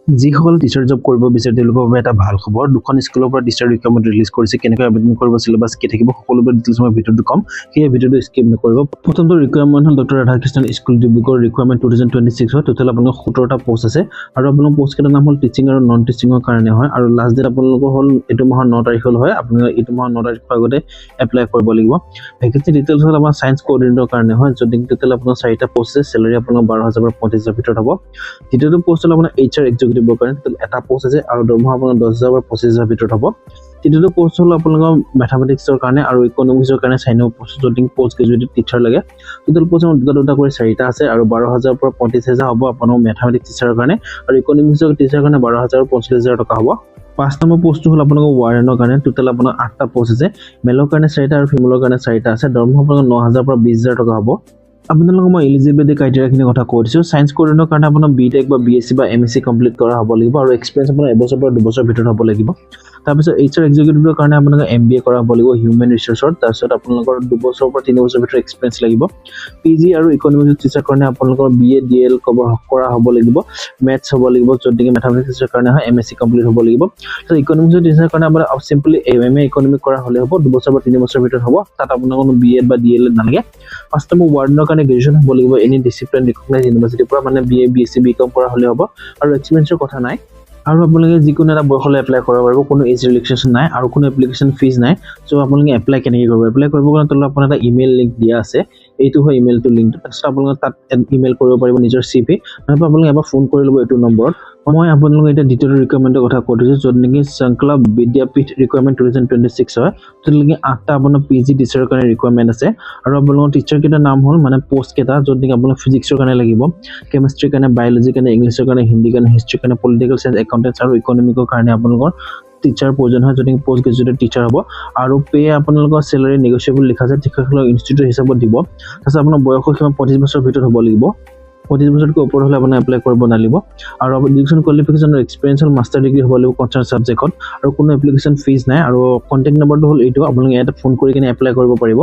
যিসকল teacher job কৰিব বিচাৰে তেওঁলোকৰ বাবে এটা ভাল খবৰ। দুখন স্কুলৰ পৰা টিচাৰ ৰিক্ৰুটমেণ্ট ৰিলিজ কৰিছে। কেনেকৈ আবেদন কৰিব, চিলেবাছ কি থাকিব, সকলোবোৰ ডিটেইলছ মই ভিডিঅ'টো ক'ম। সেই ভিডিঅ'টো স্কিপ নকৰিব। প্ৰথমটো ৰিকুৱাৰমেণ্ট হ'ল doctor Radhakrishnan school Dibrugarh requirement 2026 হয়। টোটেল আপোনালোকৰ 17টা পোষ্ট আছে আৰু আপোনালোকৰ পোষ্ট কেইটাৰ নাম হ'ল টিচিং আৰু নন টিচিঙৰ কাৰণে হয় আৰু লাষ্ট ডেট আপোনালোকৰ হ'ল এইটো মাহৰ 9 তাৰিখ হয়। আপোনালোকে এইটো মাহৰ 9 তাৰিখৰ আগতে এপ্লাই কৰিব লাগিব। ভেকেঞ্চি ডিটেইলছ হ'ল আমাৰ ছায়েন্স কোঅৰ্ডিনেটৰ কাৰণে হয়, য'ত টোটেল আপোনাৰ 4টা পোষ্ট আছে। চেলাৰী আপোনালোকৰ 12,000 পৰা 35,000 ভিতৰত হ'ব। দ্বিতীয়টো পোষ্ট হ'ল আপোনাৰ HR এক্সিকিউটিভৰ কাৰণে, এটা পোষ্ট আছে আৰু দৰমহা আপোনাৰ 10,000 পৰা 25,000 ভিতৰত হ'ব। তৃতীয়টো পোষ্ট হ'ল আপোনালোকৰ মেথামেটিক্সৰ কাৰণে আৰু ইকনমিক্সৰ কাৰণে 6 নম্বৰ পোষ্ট, য'ত পোষ্ট গ্ৰেজুৱেটেড টিচাৰ লাগে। টোটেল পোষ্ট দুটা কৰি 4টা আছে আৰু 12,000 পৰা 35,000 হ'ব আপোনালোকৰ মেথামেটিক্স টিচাৰৰ কাৰণে আৰু ইকনমিক্সৰ টিচাৰৰ কাৰণে 12,000 আৰু 25,000 টকা হ'ব। 5 নম্বৰ পোষ্টটো হ'ল আপোনালোকৰ ৱাৰ্ডেনৰ কাৰণে। টোটেল আপোনাৰ 8টা পোষ্ট আছে। মেলৰ কাৰণে 4টা আৰু ফিমেলৰ কাৰণে 4টা আছে। দৰমহা আপোনালোকৰ 9,000 পৰা 20,000 টকা হ'ব। আপোনালোকক মই এলিজিবিলিটি ক্ৰাইটেৰিয়াখিনি কথা কৈ দিছোঁ। ছায়েন্স কোঅৰ্ডিনেটৰ কাৰণে আপোনাৰ BTech বা BSc বা MSc কমপ্লিট কৰা হ'ব লাগিব আৰু এক্সপিৰিয়েঞ্চ আপোনাৰ 1 বছৰ পৰা 2 বছৰ ভিতৰত হ'ব লাগিব। তাৰপিছত HR এক্সিকিউটিভৰ কাৰণে আপোনালোকে MBA কৰা হ'ব লাগিব হিউমেন ৰিচোৰ্চত। তাৰপিছত আপোনালোকৰ 2 বছৰ পৰা 3 বছৰ ভিতৰত এক্সপিৰিয়েঞ্চ লাগিব। PG আৰু ইকনমিক্স টিচাৰ কাৰণে আপোনালোকৰ BA DL কৰা হ'ব লাগিব। মেথছ হ'ব লাগিব, য'ত নেকি মেথামেটিক্স টিচাৰ কাৰণে হয় MSc কমপ্লিট হ'ব লাগিব। তাৰপিছত ইকনমিক্স টিচাৰ কাৰণে আপোনাৰ চিম্পলি MA ইকনমিক্স কৰা হ'লে হ'ব, 2 বছৰ পৰা 3 বছৰ ভিতৰত হ'ব। তাত আপোনালোকৰ BEd বা DLEd নালাগে। 5 নম্বৰ ৱাৰ্ডেনৰ কাৰণে গ্ৰেজুৱেশ্যন হ'ব লাগিব এনি ডিচিপ্লিন ৰিকগনাইজ ইউনিভাৰ্চিটিৰ পৰা, মানে BA BSc BCom কৰা হ'লে হ'ব আৰু এক্সপিৰিয়েঞ্চৰ কথা নাই। আৰু আপোনালোকে যিকোনো এটা বয়সলৈ এপ্লাই কৰিব পাৰিব, কোনো এজ ৰিলেক্সেশ্যন নাই আৰু কোনো এপ্লিকেশ্যন ফিজ নাই। চ' আপোনালোকে এপ্লাই কেনেকৈ কৰিব, এপ্লাই কৰিবৰ কাৰণে তলত আপোনাৰ এটা ইমেইল লিংক দিয়া আছে। এইটো হয় ইমেইলটো লিংকটো। তাৰপিছত আপোনালোকে তাত ইমেইল কৰিব পাৰিব নিজৰ CV, নহ'বা আপোনালোকে এবাৰ ফোন কৰি ল'ব এইটো নম্বৰত। মই আপোনালোকক এতিয়া দ্বিতীয় ৰিকুৱাৰমেণ্টৰ কথা কৈ দিছোঁ, য'ত নেকি সংকলা বিদ্যাপীঠ ৰিকুৱাৰমেণ্ট 2026 হয়। তেনেকৈ 8টা আপোনাৰ PG টিচাৰৰ কাৰণে ৰিকুৱাৰমেণ্ট আছে আৰু আপোনালোকৰ টিচাৰ কেইটাৰ নাম হ'ল মানে পোষ্ট কেইটা, য'ত নেকি আপোনালোক ফিজিক্সৰ কাৰণে লাগিব, কেমেষ্ট্ৰিৰ কাৰণে, বায়'লজিৰ কাৰণে, ইংলিছৰ কাৰণে, হিন্দী কাৰণে, হিষ্ট্ৰীৰ কাৰণে, পলিটিকেল চায়েন্স, একাউণ্টেন্স আৰু ইকনমিকৰ কাৰণে আপোনালোকৰ টিচাৰ প্ৰয়োজন হয়, যদি পোষ্ট গ্ৰেজুৱেটেড টিচাৰ হ'ব। আৰু পে আপোনালোকৰ চেলাৰী নেগচিয়েবল লিখা আছে, তেখেতসকলক ইনষ্টিটিউট হিচাপত দিব। তাৰপিছত আপোনাৰ বয়সৰ সীমা 25 বছৰ ভিতৰত হ'ব লাগিব। 25 বছৰতকৈ ওপৰত হ'লে আপোনাৰ এপ্লাই কৰিব নালাগিব। আৰু এডুকেশ্যন কোৱালিফিকেশ্যন আৰু এক্সপিৰিয়েঞ্চ হ'ল মাষ্টাৰ ডিগ্ৰী হ'ব লাগিব কনচাৰ্ণ ছাবজেক্টত আৰু কোনো এপ্লিকেশ্যন ফিজ নাই। আৰু কণ্টেক্ট নম্বৰটো হ'ল এইটো, আপোনালোকে ইয়াতে ফোন কৰি কিনে এপ্লাই কৰিব পাৰিব।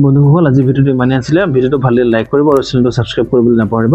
বন্ধুসকল, আজি ভিডিঅ'টো ইমানেই আছিলে। ভিডিঅ'টো ভাল লাগিলে লাইক কৰিব আৰু চেনেলটো ছাবস্ক্ৰাইব কৰিবলৈ নাপাহৰিব।